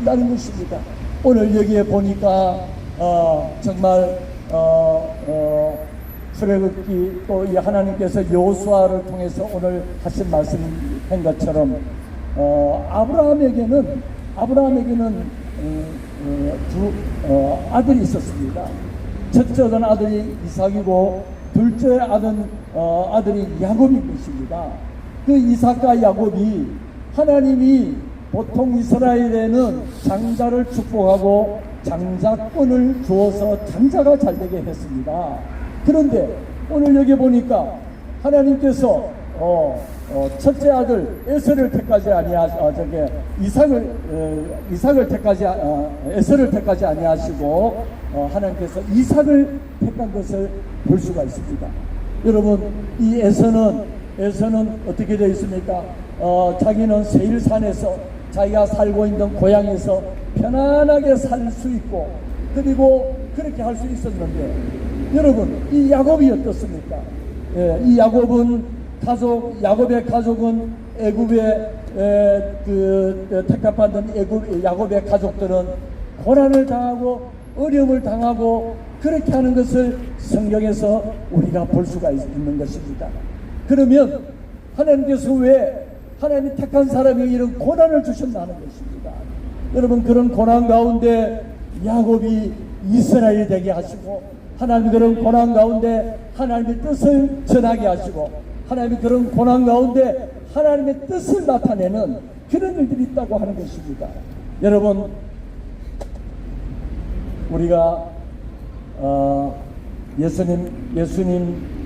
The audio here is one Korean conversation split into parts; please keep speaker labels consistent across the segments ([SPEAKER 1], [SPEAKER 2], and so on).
[SPEAKER 1] 있다는 것입니다. 오늘 여기에 보니까 정말 출애굽기 또 이 하나님께서 여호수아를 통해서 오늘 하신 말씀한 것처럼 아브라함에게는 두 아들이 있었습니다. 첫째 아들이 이삭이고 둘째 아들이 야곱인 것입니다. 그 이삭과 야곱이 하나님이 보통 이스라엘에는 장자를 축복하고 장자권을 주어서 장자가 잘되게 했습니다. 그런데 오늘 여기 보니까 하나님께서 첫째 아들 에서를 택하지 이삭을 택하지 아니하시고 하나님께서 이삭을 택한 것을 볼 수가 있습니다. 여러분, 이 에서는 어떻게 되어 있습니까? 자기는 세일산에서 자기가 살고 있는 고향에서 편안하게 살 수 있고, 그리고 그렇게 할 수 있었는데, 여러분, 이 야곱이 어떻습니까? 이 야곱의 가족은 애굽의 택합받은 야곱의 가족들은 고난을 당하고 어려움을 당하고 그렇게 하는 것을 성경에서 우리가 볼 수가 있는 것입니다. 그러면 하나님께서 왜 하나님이 택한 사람에게 이런 고난을 주셨다는 것입니다. 여러분, 그런 고난 가운데 야곱이 이스라엘이 되게 하시고, 하나님이 그런 고난 가운데 하나님의 뜻을 전하게 하시고, 하나님이 그런 고난 가운데 하나님의 뜻을 나타내는 그런 일들이 있다고 하는 것입니다. 여러분, 우리가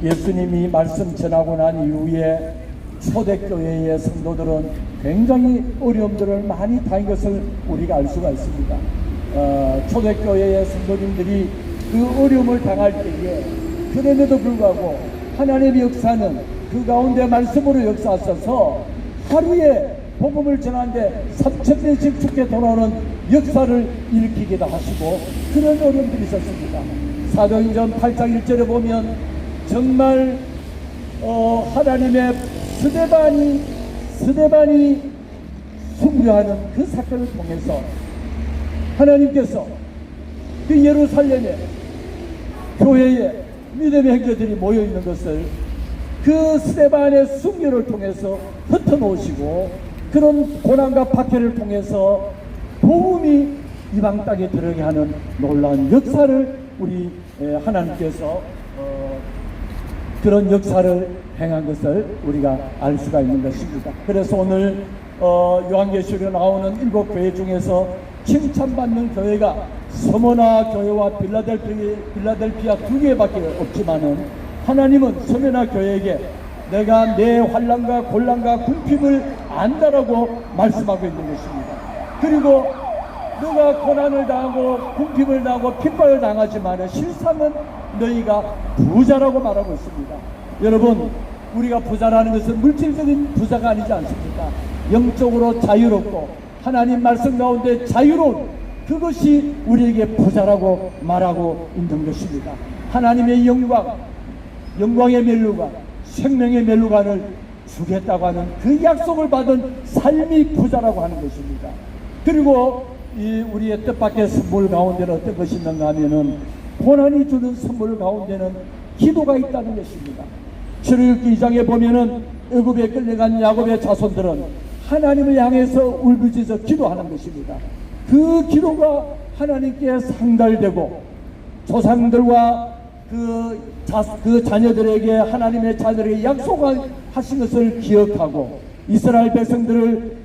[SPEAKER 1] 예수님이 말씀 전하고 난 이후에 초대교회의 성도들은 굉장히 어려움들을 많이 당한 것을 우리가 알 수가 있습니다. 초대교회의 성도님들이 그 어려움을 당할 때에, 그럼에도 불구하고 하나님의 역사는 그 가운데 말씀으로 역사하셔서 하루에 복음을 전하는데 3,000명씩 죽게 돌아오는 역사를 일으키기도 하시고, 그런 어려움들이 있었습니다. 사도행전 8장 1절에 보면 정말 하나님의 스데반이 순교하는 그 사건을 통해서 하나님께서 그 예루살렘에 교회에 믿음의 형제들이 모여있는 것을 그 스데반의 순교를 통해서 흩어놓으시고, 그런 고난과 박해를 통해서 복음이 이방 땅에 들어가게 하는 놀라운 역사를 우리 하나님께서 그런 역사를 행한 것을 우리가 알 수가 있는 것입니다. 그래서 오늘 요한계시록에 나오는 7교회 중에서 칭찬받는 교회가 서머나 교회와 빌라델피아 2개밖에 없지만은, 하나님은 서머나 교회에게 내가 내 환난과 곤란과 궁핍을 안다라고 말씀하고 있는 것입니다. 그리고 너가 고난을 당하고 궁핍을 당하고 핍박을 당하지만 실상은 너희가 부자라고 말하고 있습니다. 여러분, 우리가 부자라는 것은 물질적인 부자가 아니지 않습니까? 영적으로 자유롭고 하나님 말씀 가운데 자유로운 그것이 우리에게 부자라고 말하고 있는 것입니다. 하나님의 영광의 멸류관, 생명의 멸류관을 주겠다고 하는 그 약속을 받은 삶이 부자라고 하는 것입니다. 그리고 이 우리의 뜻밖의 선물 가운데는 어떤 것이 있는가 하면은, 고난이 주는 선물 가운데는 기도가 있다는 것입니다. 출애굽기 2장에 보면은 애굽에 끌려간 야곱의 자손들은 하나님을 향해서 울부짖어 기도하는 것입니다. 그 기도가 하나님께 상달되고 조상들과 그 자녀들에게, 하나님의 자녀들에게 약속하신 것을 기억하고 이스라엘 백성들을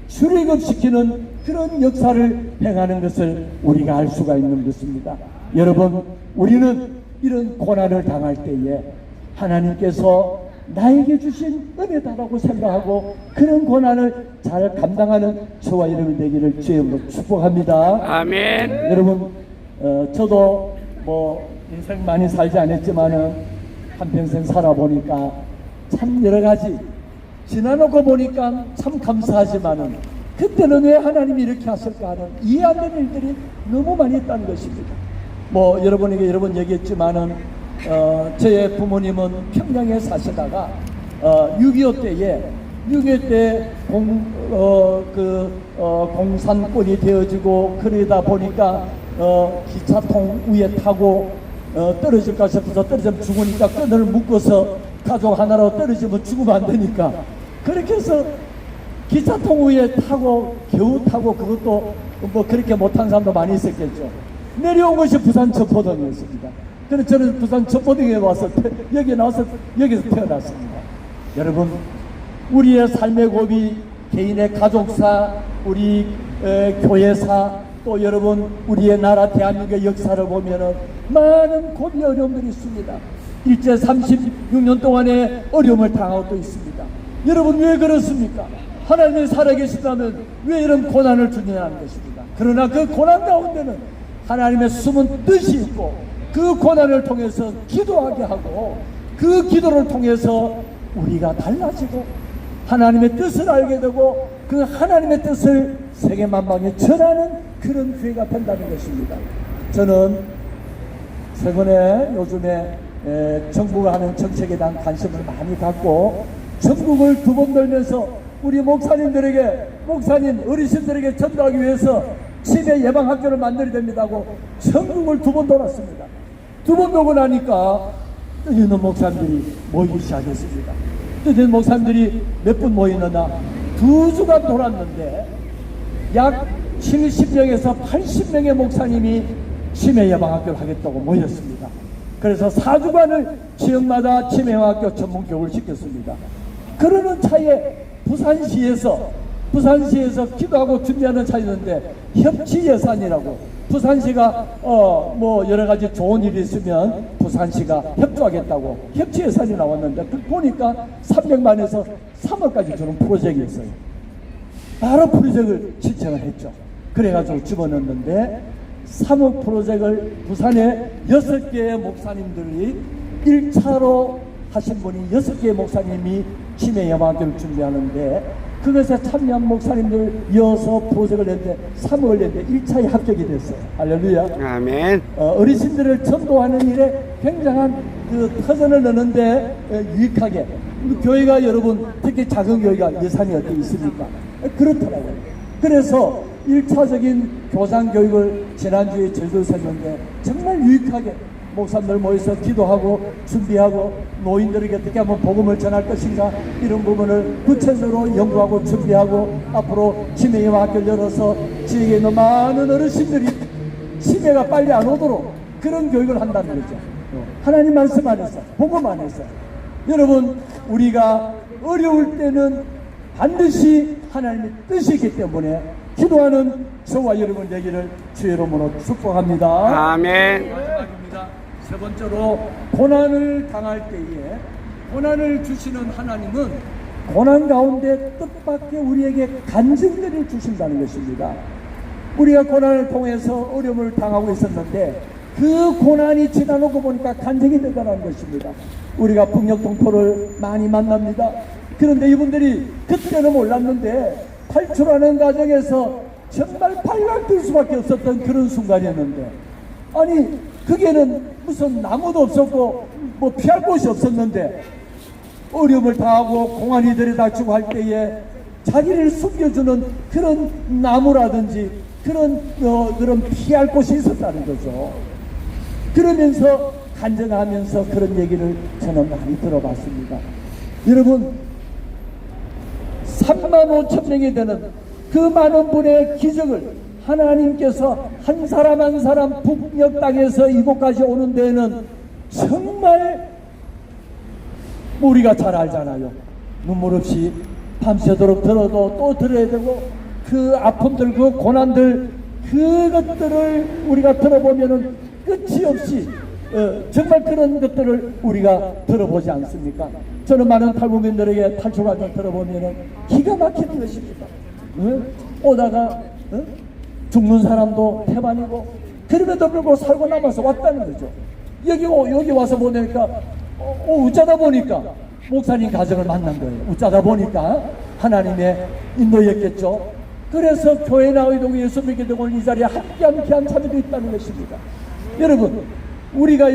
[SPEAKER 1] 출애굽시키는 그런 역사를 행하는 것을 우리가 알 수가 있는 것입니다. 여러분, 우리는 이런 고난을 당할 때에 하나님께서 나에게 주신 은혜다라고 생각하고 그런 고난을 잘 감당하는 저와 여러분 되기를 주의 이름으로 축복합니다.
[SPEAKER 2] 아멘.
[SPEAKER 1] 여러분, 저도 인생 많이 살지 않았지만은 한평생 살아보니까 참 여러가지 지나놓고 보니까 참 감사하지만은, 그때는 왜 하나님이 이렇게 하실까 하는 이해 안 되는 일들이 너무 많이 있다는 것입니다. 여러분에게 여러 번 얘기했지만은 저의 부모님은 평양에 사시다가 6.25 때에 6.25 때 공산권이 되어지고 그러다 보니까 기차통 위에 타고 떨어질까 싶어서 떨어지면 죽으니까 끈을 묶어서 가족 하나로 떨어지면 죽으면 안 되니까 그렇게 해서 기차통 위에 타고 겨우 타고 그것도 뭐 그렇게 못한 사람도 많이 있었겠죠. 내려온 것이 부산 첩포동이었습니다. 그래서 저는 부산 첩포동에 와서 여기 나와서 여기서 태어났습니다. 여러분, 우리의 삶의 고비, 개인의 가족사, 우리 교회사, 또 여러분 우리의 나라 대한민국의 역사를 보면은 많은 고비 어려움들이 있습니다. 일제 36년 동안의 어려움을 당하고 또 있습니다. 여러분 왜 그렇습니까? 하나님이 살아계시다면 왜 이런 고난을 주냐는 것입니다. 그러나 그 고난 가운데는 하나님의 숨은 뜻이 있고 그 고난을 통해서 기도하게 하고 그 기도를 통해서 우리가 달라지고 하나님의 뜻을 알게 되고 그 하나님의 뜻을 세계 만방에 전하는 그런 교회가 된다는 것입니다. 저는 최근에 요즘에 정부가 하는 정책에 대한 관심을 많이 갖고 전국을 2번 돌면서 우리 목사님들에게 목사님 어르신들에게 전도하기 위해서 치매 예방학교를 만들어야 됩니다고 전국을 2번 돌았습니다. 2번 돌고 나니까 있는 목사님들이 모이기 시작했습니다. 뜻있는 목사님들이 몇 분 모이느냐 2주간 돌았는데 약 70명에서 80명의 목사님이 치매 예방학교를 하겠다고 모였습니다. 그래서 4주간을 지역마다 치매 예방학교 전문 교육을 시켰습니다. 그러는 차에 부산시에서 기도하고 준비하는 차였는데 협치 예산이라고 부산시가 뭐 여러 가지 좋은 일이 있으면 부산시가 협조하겠다고 협치 예산이 나왔는데 보니까 300만에서 3억까지 주는 프로젝트였어요. 바로 프로젝트를 신청을 했죠. 그래가지고 집어넣었는데 3억 프로젝트를 부산에 6개의 목사님들이 1차로 하신 분이 6개의 목사님이 치매 예방학교를 준비하는데 그것에 참여한 목사님들 이어서 프로젝트를 냈는데 3억을 냈는데 1차에 합격이 됐어요. 할렐루야.
[SPEAKER 2] 아멘.
[SPEAKER 1] 어르신들을 전도하는 일에 굉장한 그 터전을 넣는데 유익하게 교회가 여러분 특히 작은 교회가 예산이 어떻게 있습니까? 그렇더라고요. 그래서 1차적인 교장 교육을 지난주에 제주도에서 했는데 정말 유익하게 목사님들 모여서 기도하고 준비하고 노인들에게 어떻게 하면 복음을 전할 것인가 이런 부분을 구체적으로 연구하고 준비하고 앞으로 치매 예방학교를 열어서 지역에 있는 많은 어르신들이 치매가 빨리 안 오도록 그런 교육을 한다는 거죠. 하나님 말씀 안에서 복음 안에서 여러분 우리가 어려울 때는 반드시 하나님의 뜻이 있기 때문에 기도하는 저와 여러분 되기를 주의 이름으로 축복합니다.
[SPEAKER 2] 아멘.
[SPEAKER 1] 마지막입니다. 세 번째로 고난을 당할 때에 고난을 주시는 하나님은 고난 가운데 뜻밖의 우리에게 간증들을 주신다는 것입니다. 우리가 고난을 통해서 어려움을 당하고 있었는데 그 고난이 지나놓고 보니까 간증이 된다는 것입니다. 우리가 북녘 동포를 많이 만납니다. 그런데 이분들이 그때는 몰랐는데 탈출하는 과정에서 정말 발각될 수밖에 없었던 그런 순간이었는데 아니 그게는 무슨 나무도 없었고 뭐 피할 곳이 없었는데 어려움을 당하고 공안이 들이닥치고 할 때에 자기를 숨겨주는 그런 나무라든지 그런 피할 곳이 있었다는 거죠. 그러면서 간증하면서 그런 얘기를 저는 많이 들어봤습니다. 여러분 35,000명이 되는 그 많은 분의 기적을 하나님께서 한 사람 한 사람 북녘 땅에서 이곳까지 오는 데에는 정말 우리가 잘 알잖아요. 눈물 없이 밤새도록 들어도 또 들어야 되고 그 아픔들 그 고난들 그것들을 우리가 들어보면은 끝이 없이 정말 그런 것들을 우리가 들어보지 않습니까? 저는 많은 탈북민들에게 탈출 과정 들어보면은 기가 막히는 것입니다. 오다가 죽는 사람도 태반이고 그럼에도 불구하고 살고 남아서 왔다는 거죠. 여기 와서 보니까 웃자다 보니까 목사님 가정을 만난 거예요. 웃자다 보니까 하나님의 인도였겠죠. 그래서 교회나 의동에 예수 믿게 되고 이 자리에 함께한 귀한 자매도 있다는 것입니다. 여러분 우리가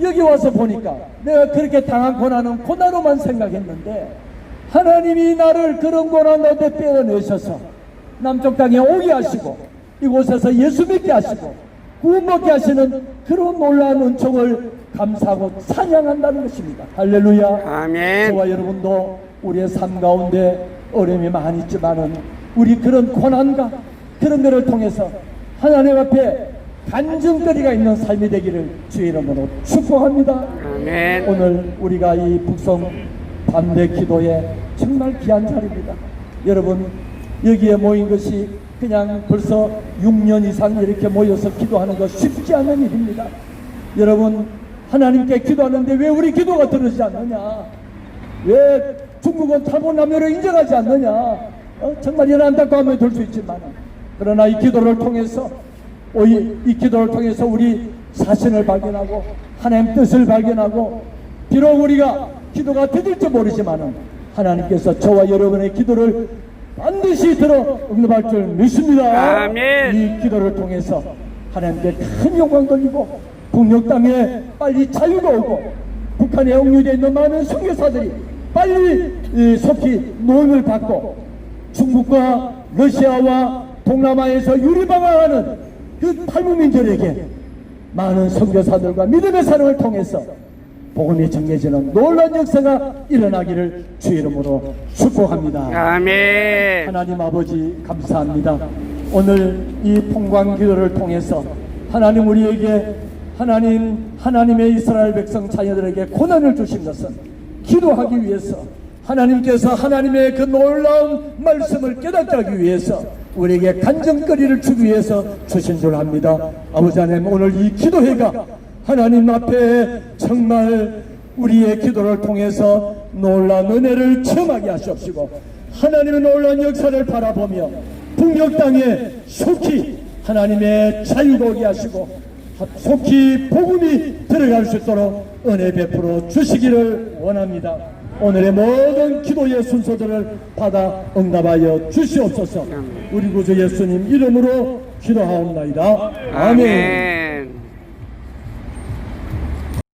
[SPEAKER 1] 여기 와서 보니까 내가 그렇게 당한 고난은 고난으로만 생각했는데 하나님이 나를 그런 고난 가운데 빼어내셔서 남쪽 땅에 오게 하시고 이곳에서 예수 믿게 하시고 구원 먹게 하시는 그런 놀라운 은총을 감사하고 찬양한다는 것입니다. 할렐루야.
[SPEAKER 2] 아멘.
[SPEAKER 1] 저와 여러분도 우리의 삶 가운데 어려움이 많이 있지만은 우리 그런 고난과 그런 것을 통해서 하나님 앞에 간증거리가 있는 삶이 되기를 주의 이름으로 축복합니다.
[SPEAKER 2] 아멘.
[SPEAKER 1] 오늘 우리가 이 북성 반대 기도에 정말 귀한 자리입니다. 여러분 여기에 모인 것이 그냥 벌써 6년 이상 이렇게 모여서 기도하는 것 쉽지 않은 일입니다. 여러분 하나님께 기도하는데 왜 우리 기도가 들어지지 않느냐, 왜 중국은 탈북남녀를 인정하지 않느냐, 정말 이런 안타까움이 들 수 있지만 그러나 이 기도를 통해서 이 기도를 통해서 우리 자신을 발견하고 하나님 뜻을 발견하고 비록 우리가 기도가 되질지 모르지만 하나님께서 저와 여러분의 기도를 반드시 들어 응답할 줄 믿습니다.
[SPEAKER 2] 아멘.
[SPEAKER 1] 이 기도를 통해서 하나님께 큰 영광 돌리고 북녘 땅에 빨리 자유가 오고 북한에 억류되어 있는 많은 선교사들이 빨리 속히 노임을 받고 중국과 러시아와 동남아에서 유리방황하는 그 탈북민들에게 많은 선교사들과 믿음의 사랑을 통해서 복음이 전해지는 놀라운 역사가 일어나기를 주의 이름으로 축복합니다.
[SPEAKER 2] 아멘.
[SPEAKER 1] 하나님 아버지 감사합니다. 오늘 이 통광 기도를 통해서 하나님 우리에게 하나님의 이스라엘 백성 자녀들에게 고난을 주신 것은 기도하기 위해서, 하나님께서 하나님의 그 놀라운 말씀을 깨닫게 하기 위해서, 우리에게 간증거리를 주기 위해서 주신 줄 압니다. 아버지 하나님, 오늘 이 기도회가 하나님 앞에 정말 우리의 기도를 통해서 놀라운 은혜를 체험하게 하시옵시고 하나님의 놀라운 역사를 바라보며 북녘 땅에 속히 하나님의 자유가 오게 하시고 속히 복음이 들어갈 수 있도록 은혜 베풀어 주시기를 원합니다. 오늘의 모든 기도의 순서들을 받아 응답하여 주시옵소서. 우리 구주 예수님 이름으로 기도하옵나이다. 아멘.